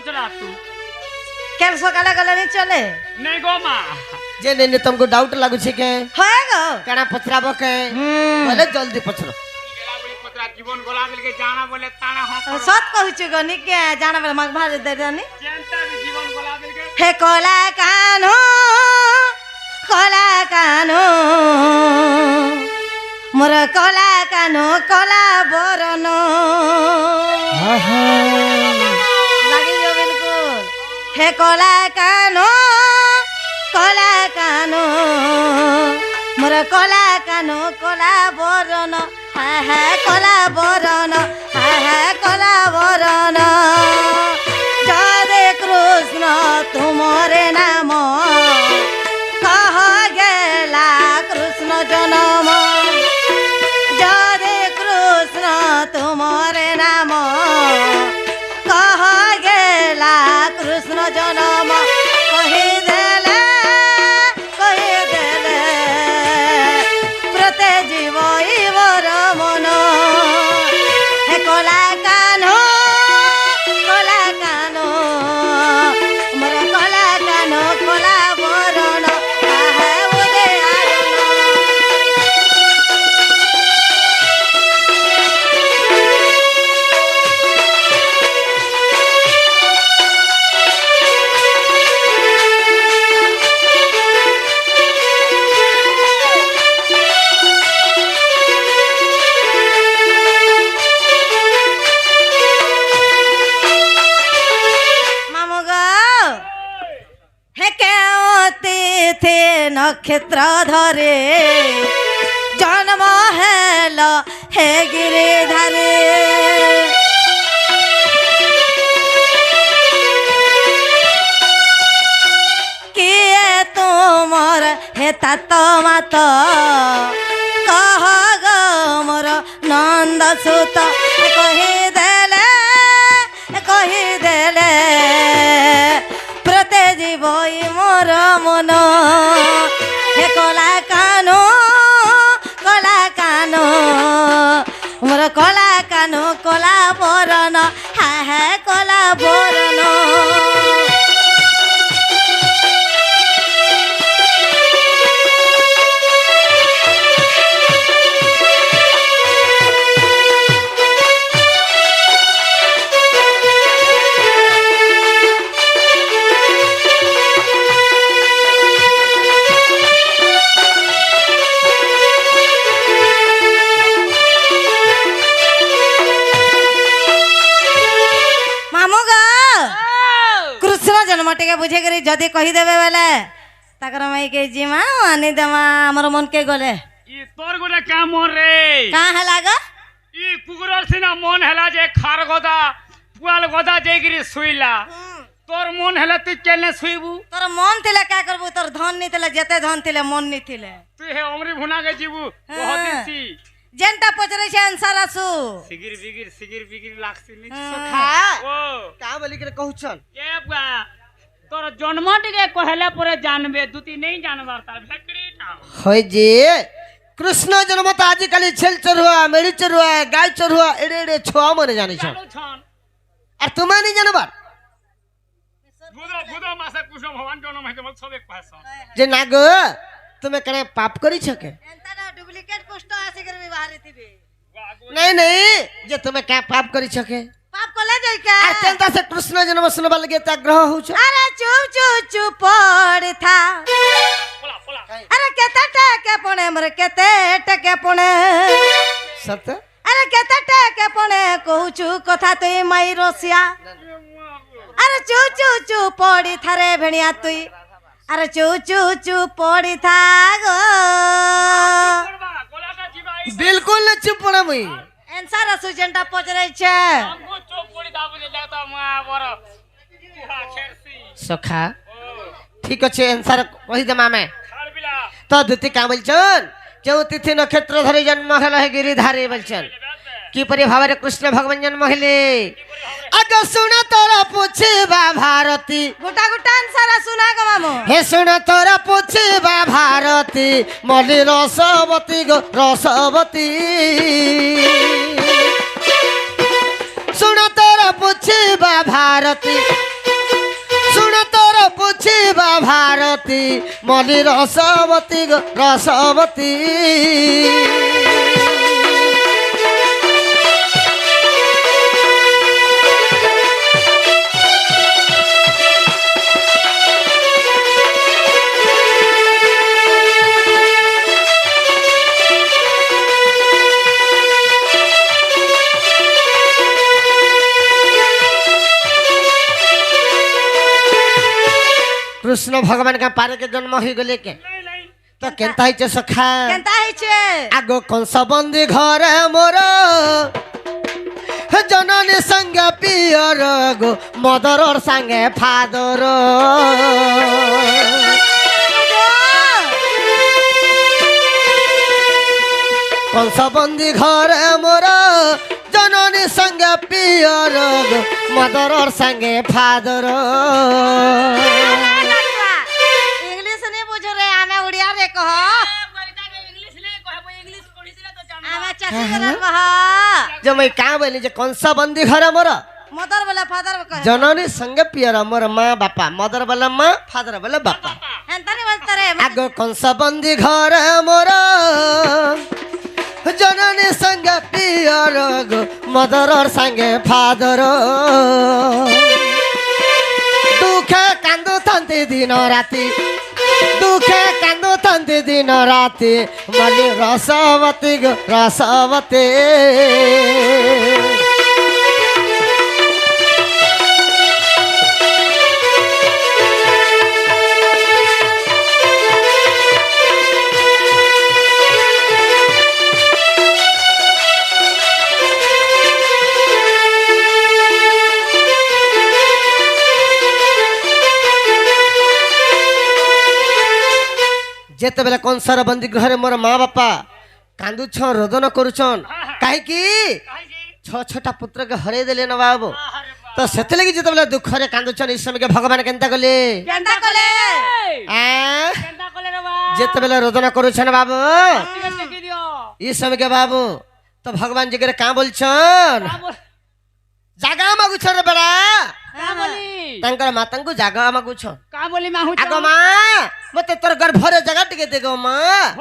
पचरा तू केल सकाले गले नहीं चले नहीं गो माँ जे ने तुमको डाउट लागु छे के होए गो केना पचराबो के बोले जल्दी पचरो गेला बोली पचरा जीवन गोला मिल के जाना बोले ताना हो सत कहू छु गनी के जाना बेला मग भाज दे दनी जनता भी जीवन गोला मिल के हे कोला कानो मोर कोला कानो कोला बरन लगी जो बिल्कुल हे कोला कानो मोर कोला कानो कोला बरन हा कोला बरन हा कोला बरन जय कृष्ण तुमरे नाम कह गेला कृष्ण जन्म जय कृष्ण तुमरे नाम कह गेला कृष्ण जन्म कही देले प्रते जीव इवर मन हे कोला कानो मोर कोला कानो कोला बरन उदे नक्षत्र धरे जन्म हेल हे गिरिधारे किए तुमर हे तात मात कह गो मोर नंद सुत कही देले प्रते जीव मोर मन हे कोला कानो मोर कोला कानो कोला बरन हा कोला बरन टे बुझे करी जदि कहीदेवे बेले ताकर मई के जिमा आनी देमा हमर मन के गले ई तोर गोले का मन रे का हला ग ई कुकुरल सिना मन हला जे खार गोदा पुआल गोदा जे गिरी सुइला तोर मन हला तू केने सुइबू तोर मन थिले का करबू तोर धन नी थिले जेते धन थिले मन नी थिले तू हे उमरी भुना के जीबू बहुत दिसी जेंटा पचरे छे आंसर आसु सिगिर बिगिर लागसी नी सखा ओ का बोली के कहउछन ए बा तोर जन्म टिके कहले परे जानबे दुती नहीं जानबार तार भेकड़ी ठाव होय जे कृष्ण जन्म त आज काली छेल चरुआ मेरी चरुआ गाय चरुआ एडे एडे छुआ मने जानि छ और तुमा नहीं जानबार बुदो मासे कृष्ण भगवान जन्म है मत सब एक पास जे नाग तुमे कने पाप करी छके एंता डुप्लीकेट कुष्ट आसी कर बाहर थिबे नहीं जे तुमे का पाप करी छके पाप कोले जाय का अत्यंत से कृष्ण जन्म सुनबा लगे त ग्रह हो छ अरे चुप पड़ था पोला अरे केते टके पणे मरे केते टके पणे सत अरे केते टके पणे कहूचु कथा तुई माई रसिया अरे चू पड़ी थारे भेणिया तुई अरे चू पड़ी था गो बिल्कुल न चुप पड़ा मुई आंसर सुजनटा पचरै छे हमको चुप पड़ी दा बुझे जाता मा बर बुहा खेरसी सखा ठीक अच्छे आंसर कहि दे मामे खाल बिला तो दुति का बोलछन जो तिथि नक्षत्र धरि जन्म हल है गिरिधारी बोलछन की परि भावरे कृष्ण भगवान जन्म हले अग सुना तोरा पूछबा भारती गुटा गुटा आंसर सुना गो मामू हे सुना तोरा पूछबा भारती मली रसवती गो रसवती सुना तोरा पूछबा भारती ଶୁଣ ତୋର ପୁଛିବା ଭାରତୀ ମଲି ରସବତୀ ଗୋ ରସବତୀ कृष्ण भगवान का पारे के जन्म हो गले के तो केनता हिचे सखा केनता हिचे आगो कंस बंदी घर मोर जननी संग पियर गो मदर संगे फादर कंस बंदी घर मोर जननी संग पियर गो मदर संगे फादर इंग्लिश नहीं बुझ रे आमे उड़िया रे कह आमे चाची करे कह जो मैं का बोली जे कंस बंदी घर मोर मदर बोले फादर कह जननी संग पियर मोर माँ बापा मदर बोले माँ फादर बोले बापा एंता नहीं बोलते रे आगो कंस बंदी घर मोर जननी संग पियर गो मदर संगे फादर दुखे कांदु तंती दिन राति दुखे कांदु तंती दिन राति मली रसवती गो रसवती जेते बेला कंसर बंदी घर मोर माँ बापा कांदुछन रोदन करुछन काहे की छ छटा पुत्र के हरे देले न बाबू तो सेते लगी जेते बेला दुख रे कांदुछन इस समय के भगवान केनता कले केनता कले जेते बेला रोदन करुछन बाबू इस समय के बाबू तो भगवान जी के का बोलछन जागा मागुछन रे बड़ा तांकर मातांकु जागा मागुछन का बोली माहू आगो माँ मते तोर गर्भरे जगह टिके देगो माँ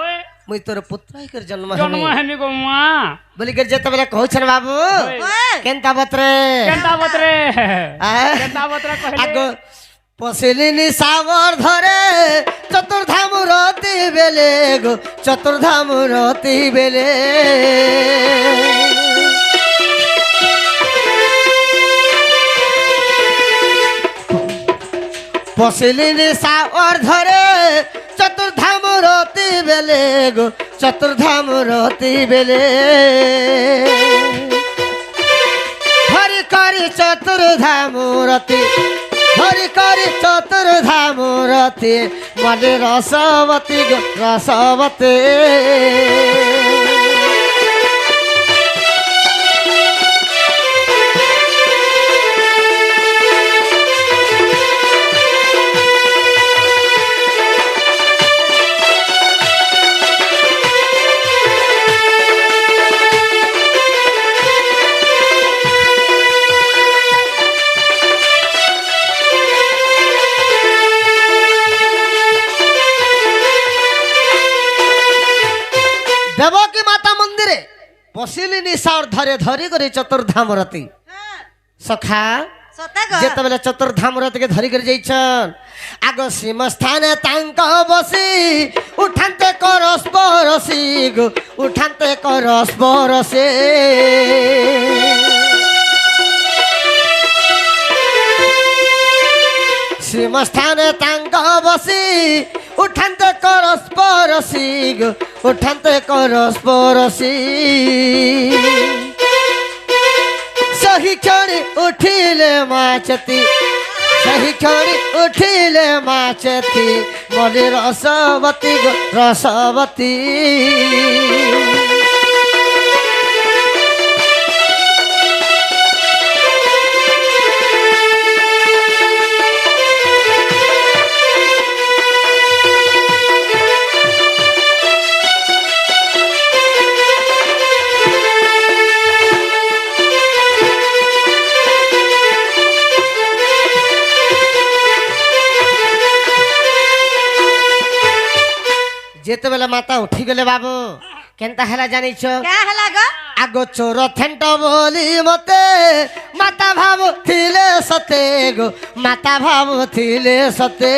मुई तोर पुत्र ही कर जन्म जन्म हेनी गो माँ बोली कर जेते बेला कहछन बाबू केनता बतरे केनता बतरे आ? केनता बतरे कहले आगो पसिलिनी सावर धरे चतुर्धाम रति बेले गो चतुर्धाम रति बेले पसिलिनी सावर धरे चतुर्धाम रति बेले गो चतुर्धाम रति बेले हरि करी चतुर्धाम रति हरि करी चतुर्धाम रति मले रसवती गो रसवती देवकी माता मंदिरे पसिलिनी सावर धरे धरी करे चतुर्धाम रति सखा सते गो जेते बेला चतुर्धाम रति के धरी कर जाइछन आगो सीम स्थाने तांक बसी उठानते करस परसी गो उठानते करस परसे सीम स्थाने तांक बसी उठानते करस परसी गो उठानते करस परसी सही क्षणी उठिले माचती सही क्षणी उठिले माचती मले रसवती गो रसवती যেতেবেলে মাতা উঠি গেলে বাবু কেনতা হেলা জানিছ क्या हला गो আগ চোর থেন্ট বলি মতে মাতা ভাবুଥିଲେ সতে গো মাতা ভাবুଥିଲେ সতে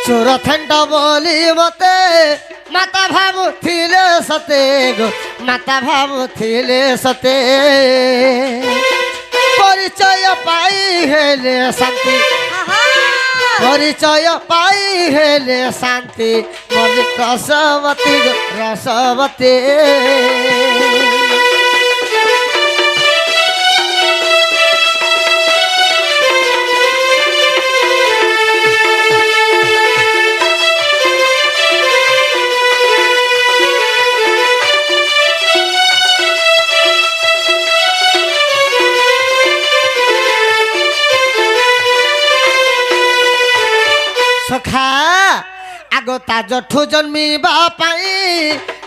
চোর থেন্ট বলি মতে মাতা ভাবুଥିଲେ সতে গো মাতা ভাবুଥିଲେ সতে পরিচয় পাই হেলে শান্তি পরিচয় পাই হেলে শান্তি মনে রসবতী গো রসবতী সখা আগতা জঠু জন্মিবা পাই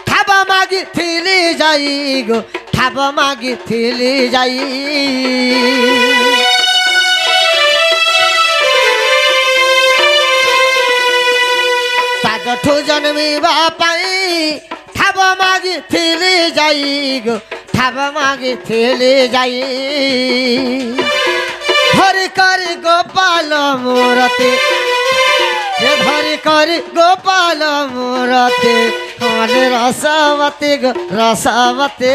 খাবা মাগিথিলি যাই গো খাবা মাগিথিলি যাই তা জঠু জন্মিবা পাই খাবা মাগিথিলি যাই গো খাবা মাগিথিলি যাই হরি করি গোপাল মূরতি ধরি করি গোপাল মূরতি আমার রসবতী গো রসবতী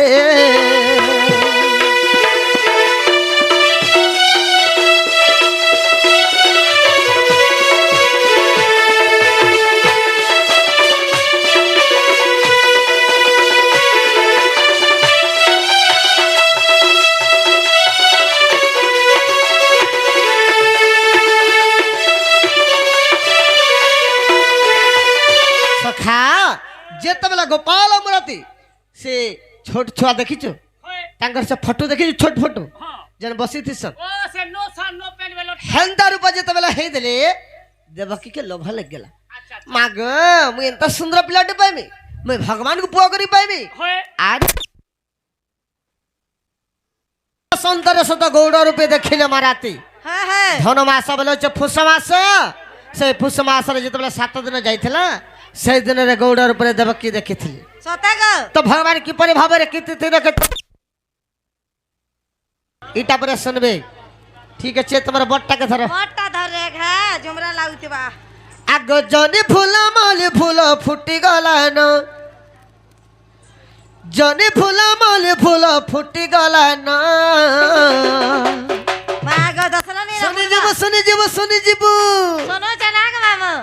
সখা যেতবেলা গোপাল মূরতি সে ছোট ছুয়া দেখিছ होय তাঙ্কর সে ফটো দেখিছ ছোট ফটো हां যেন বসিথিসন ओ से नो सा नो पेन वेलो হেন্দা রূপ যেতবেলা হেই দেলে দেবকী কে লোভ লাগেলা अच्छा মাগ মুই এত সুন্দর পিলাটি পাইমি মুই ভগবান কু পুয়া করি পাইমি होय আর সৌন্দর্য সত গৌড় রূপে দেখিলে মারাতি हाँ हाँ ধন মাস বলে হচ্ছে ফুস মাস সেই ফুস মাসরে যেতবেলা 7 দিন যাইছিলা সেই দিনের গৌড় উপরে দেবকী দেখিଥିଲି सोते गो তো ভগবান কিপরি ভাবে কীর্তি রেখে এটা পরে শুনবে ঠিক আছে তোমার বটটাকে ধরো मोटा धरे घा जुमरा लाउतिबा আগ জনি ফুল মালি ফুল ফুটি গলান জনি ফুল মালি ফুল ফুটি গলান मागो दसलनी শুনি যাব শুনি যাব শুনি যাব सोनो जनाग मामो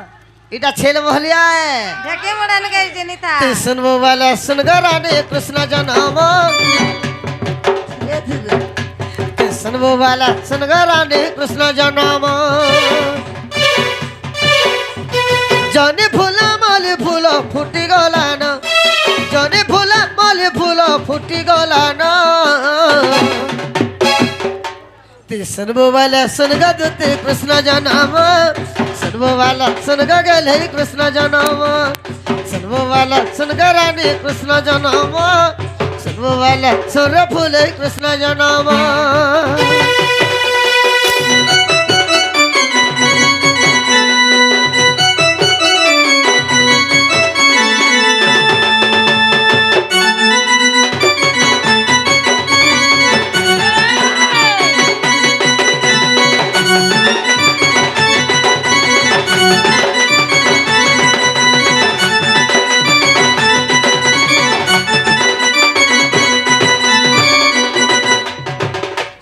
এটা ছেলে বহলিয়া ढके मोड़न गई जनिता তুই শুনবো বলে শুন গো রানী কৃষ্ণ জনম তুই শুনবো বলে শুন গো রানী কৃষ্ণ জনম জনি ফুল মালি ফুল ফুটি গলান জনি ফুল মালি ফুল ফুটি গলান তুই শুনবো বলে শুন গো দুতি কৃষ্ণ জনম শুনবো বলে শুন গো গেলে কৃষ্ণ জনম শুনবো বলে শুন গো রানী কৃষ্ণ জনম শুনবো বলে সুর ফুলে কৃষ্ণ জনম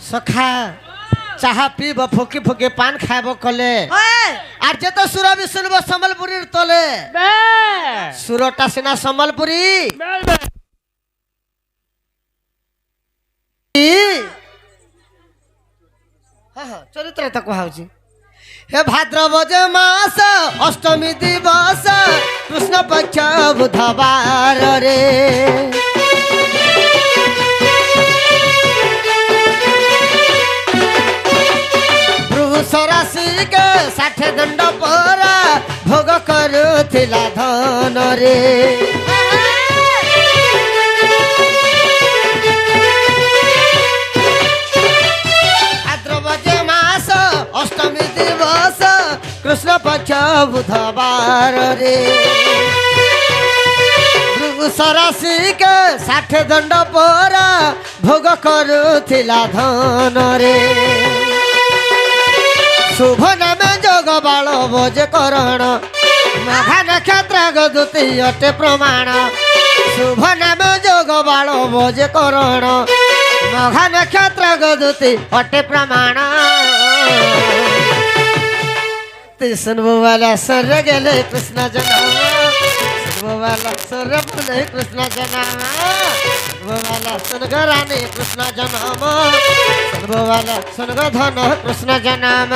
সখা চাহা পিব ফুকি ফুকি পান খাইব কলে ओए আর যেত সুর বি শুনব সম্বলপুরীর তলে बे সুরটা সিনা সম্বলপুরী बेल बे হ্যাঁ হ্যাঁ চরিত্র তো কুহা হচ্ছে হে ভাদ্রব যে মাস অষ্টমী দিবস কৃষ্ণ পক্ষ বুধবার রে সরাসিকে 60 দণ্ড পরা ভোগ করুথিলা ধন রে ভাদ্রব যে মাস ବୁଧବାର ରେ ସରାସିକେ 60 ଦଣ୍ଡ ପରା ଭୋଗ କରୁଥିଲା ଧନରେ ଶୁଭ ନାମେ ଯୋଗ ବାଳ ବୋଜେ କରଣ ମଘା ନକ୍ଷତ୍ର ଗଦୁତି ଅଟେ ପ୍ରମାଣ ଶୁଭ ନାମେ ଯୋଗ ବାଳ ବୋଜେ କରଣ ମଘା ନକ୍ଷତ୍ର ଗଦୁତି ଅଟେ ପ୍ରମାଣ ତ୍ରିଶୂନ ବାଲା ସର ଗଲେ କୃଷ୍ଣ ଜନ୍ମ वाला सरप नहीं कृष्ण जन्म वाला सुनग रानी कृष्ण जन्म वाला सुनग धन कृष्ण जन्म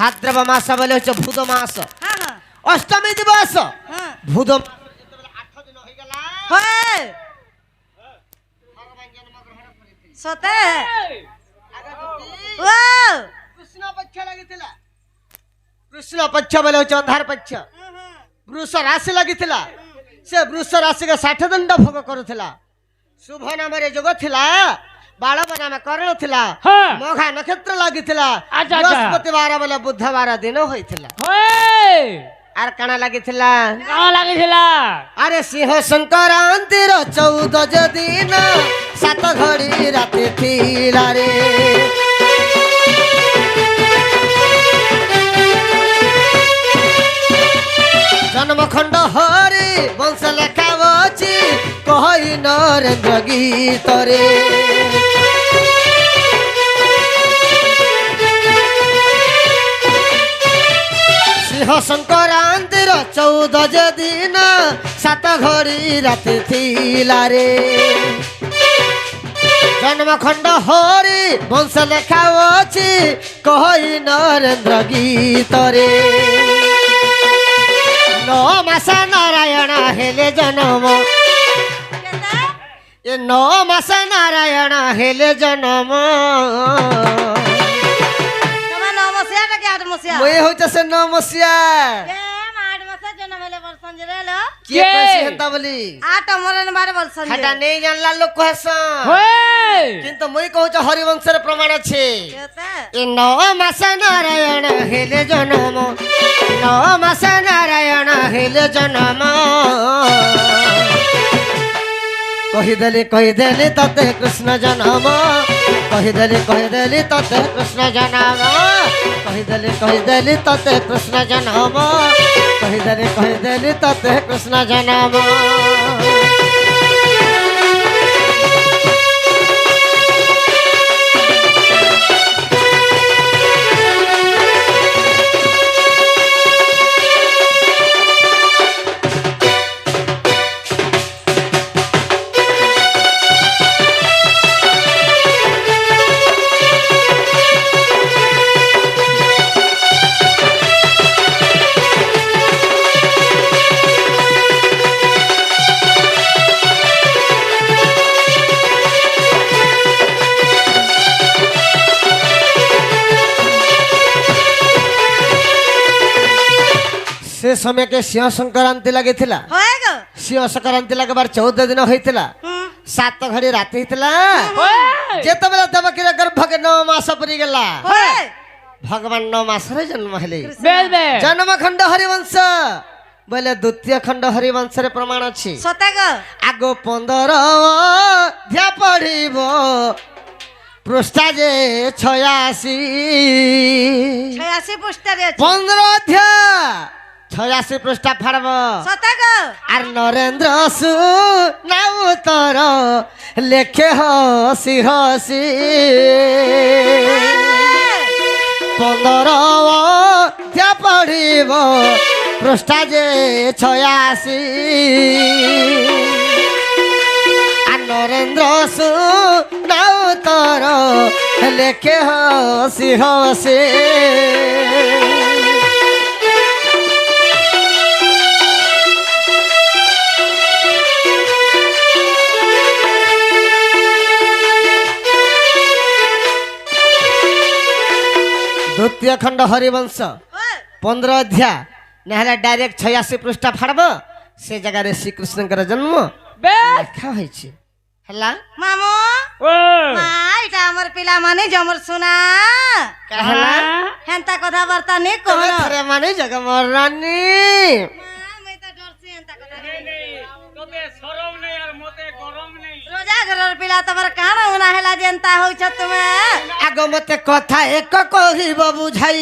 भाद्रव मास बोले भूद मास अष्टमी दिवस भूद 8 दिन हो गला सते कृष्ण पक्ष लगिथिला कृष्ण पक्ष बोले अंधार पक्ष वृष राशि लगिथिला से वृष राशि के 60 दंड भोग करुथिला शुभ नाम रे जोग थिला बालव नाम कर्ण थिला मघा नक्षत्र लगिथिला बृहस्पतिवार बोले बुधवार दिन होइथिला आर काना लगिथिला अरे सिंह संक्रांति रो 14 दिन 7 घड़ी राति थिला रे जन्म खंड हरि वंश लेखावची कहि नरेंद्र गीत रे सिंह संक्रांति 14 दिन 7 घड़ी राति थिला रे जन्म खंड हरि वंश लेखावची कहि नरेंद्र गीत रे 9 मास नारायण हेले जन्म ये 9 मास नारायण हेले जन्म मैं होता से 9 मसिया के पैसे हता बोली 8 मरन बारे बोलसन हटा नहीं जानला लोग कहसन किंतु मैं कहू छ हरिवंश रे प्रमाण छे ए 9 मास नारायण हेले जन्म 9 मास नारायण हेले जन्म कहिदेली तते कृष्ण जन्म कहिदेली तते कृष्ण जन्म कहिदेली तते कृष्ण जन्म कहिदेली तते कृष्ण जन्म से समय के सिंह संक्रांति लगे थिला सिंह संक्रांति लगे बार 14 दिन होइतिला 7 घड़ी रात होइतिला जेते बेला देवकी रे गर्भ के 9 मास परी गेला भगवान 9 मास रे जन्म हेले जन्म खंड हरिवंश बोले द्वितीय खंड हरिवंश रे प्रमाण अछि सतेग आगो 15 ध्या पढ़िबो पृष्ठा जे 86 पृष्ठा रे 15 अध्याय 86 पृष्ठा फाड़ब सतेग आर नरेंद्र सु नाउ तर लेखे हसी हसी 15 অধ্যায় পড়িব পৃষ্ঠা যে 86 নরেন্দ্র সুনাও তর লেখে হসি হসে দ্বিতীয় খণ্ড হরিবংশ 15 অধ্যায় নহলে ডাইরেক্ট 86 পৃষ্ঠা ফাড়ব সে জায়গায় শ্রীকৃষ্ণଙ୍କର জন্ম লেখা হয়েছে ହେଲା মামু ও মা এটা আমার পিলা মানে জমর শোনা কাহলা হেন্তা কথাবার্তা নে তবে কোন থরে মানে জগমর রানী আমি তো ডরছি হেন্তা কথা তোতে শরম নেই আর মতে গরম নেই রোজা ঘরের পিলা তোমার কাণ না হেলা যেন্তা হইছ তুমি আগ মতে কথা এক কহিব বুঝাই